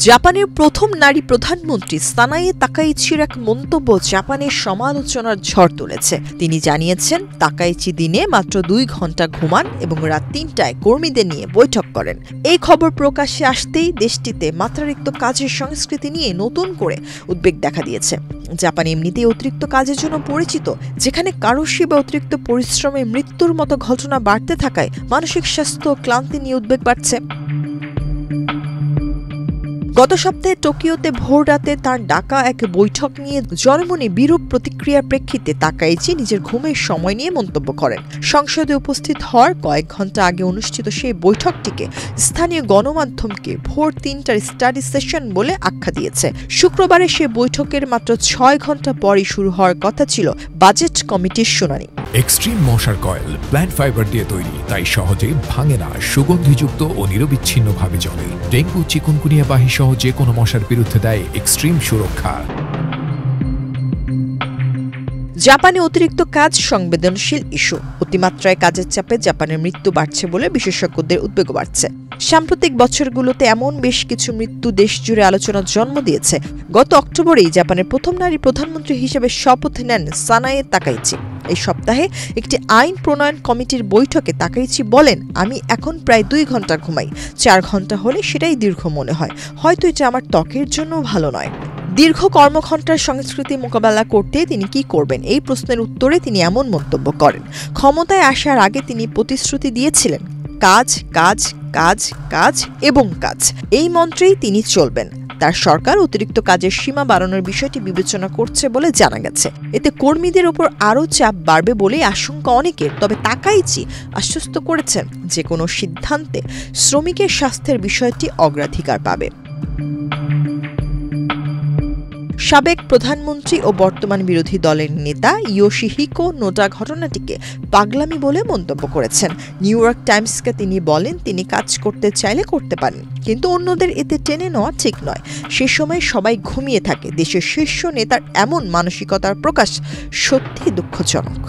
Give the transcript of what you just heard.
জাপানের প্রথম নারী প্রধানমন্ত্রী সানায়ে তাকাইচির এক মন্তব্য জাপানের সমালোচনার ঝড় তুলেছে। তিনি জানিয়েছেন, তাকাইচি দিনে মাত্র 2 ঘন্টা ঘুমান এবং রাত 3টায় কর্মীদের নিয়ে বৈঠক করেন। এই খবর প্রকাশ্যে আসতেই দেশটিতে মাত্রাতিরিক্ত কাজের সংস্কৃতি নিয়ে নতুন করে উদ্বেগ দেখা দিয়েছে। জাপান এমনিতেই অতিরিক্ত কাজের জন্য পরিচিত, যেখানে কারোশি বা অতিরিক্ত পরিশ্রমে মৃত্যুর মতো ঘটনা বাড়তে থাকায় মানসিক স্বাস্থ্য ও ক্লান্তি নিয়ে উদ্বেগ বাড়ছে। গত সপ্তাহে টোকিওতে ভোররাতে তার ডাকা এক বৈঠক নিয়ে জনমনে বিরূপ প্রতিক্রিয়ার প্রেক্ষিতে তাকাইচি নিজের ঘুমের সময় নিয়ে মন্তব্য করেন। সংসদে উপস্থিত হওয়ার কয়েক ঘন্টা আগে অনুষ্ঠিত সেই বৈঠকটিকে স্থানীয় গণমাধ্যমকে ভোর 3টার স্টাডি সেশন বলে আখ্যা দিয়েছে। শুক্রবারে সে বৈঠকের মাত্র 6 ঘন্টা পরই শুরু হওয়ার কথা ছিল বাজেট কমিটির শুনানি। এক্সট্রিম মশার কয়েল প্ল্যান্ট ফাইবার দিয়ে তৈরি, তাই সহজে ভাঙে না, সুগন্ধিযুক্ত ও নিরবিচ্ছিন্নভাবে জ্বলে। ডেঙ্গু, চিকুনগুনিয়া বাহি সহ যে কোনো মশার বিরুদ্ধে দেয় এক্সট্রিম সুরক্ষা। জাপানে অতিরিক্ত কাজ সংবেদনশীল ইস্যু। অতিমাত্রায় কাজের চাপে জাপানের মৃত্যু বাড়ছে বলে বিশেষজ্ঞদের উদ্বেগ বাড়ছে। সাম্প্রতিক বছরগুলোতে এমন বেশ কিছু মৃত্যু দেশ জুড়ে আলোচনার জন্ম দিয়েছে। গত অক্টোবরেই জাপানের প্রথম নারী প্রধানমন্ত্রী হিসেবে শপথ নেন সানায়ে তাকাইচি। এই সপ্তাহে একটি আইন প্রণয়ন কমিটির বৈঠকে তাকাইচি বলেন, আমি এখন প্রায় 2 ঘন্টা ঘুমাই। 4 ঘন্টা হলে সেটাই দীর্ঘ মনে হয়। হয়তো এটা আমার ত্বকের জন্য ভালো নয়। দীর্ঘ কর্মঘণ্টার সংস্কৃতি মোকাবেলা করতে তিনি কি করবেন, এই প্রশ্নের উত্তরে তিনি এমন মন্তব্য করেন। ক্ষমতায় আসার আগে তিনি প্রতিশ্রুতি দিয়েছিলেন, কাজ কাজ কাজ কাজ এবং কাজ, এই মন্ত্রেই তিনি চলবেন। তার সরকার অতিরিক্ত কাজের সীমা বাড়ানোর বিষয়টি বিবেচনা করছে বলে জানা গেছে। এতে কর্মীদের উপর আরও চাপ বাড়বে বলে আশঙ্কা অনেকের। তবে তাকাইচি আশ্বস্ত করেছেন, যে কোনো সিদ্ধান্তে শ্রমিকের স্বাস্থ্যের বিষয়টি অগ্রাধিকার পাবে। সাবেক প্রধানমন্ত্রী ও বর্তমান বিরোধী দলের নেতা ইয়োশিহিকো নোডা ঘটনাটিকে পাগলামি বলে মন্তব্য করেছেন। নিউ ইয়র্ক টাইমসকে তিনি বলেন, তিনি কাজ করতে চাইলে করতে পারেন, কিন্তু অন্যদের এতে টেনে নেওয়া ঠিক নয়। সে সময় সবাই ঘুমিয়ে থাকে। দেশের শীর্ষ নেতার এমন মানসিকতার প্রকাশ সত্যি দুঃখজনক।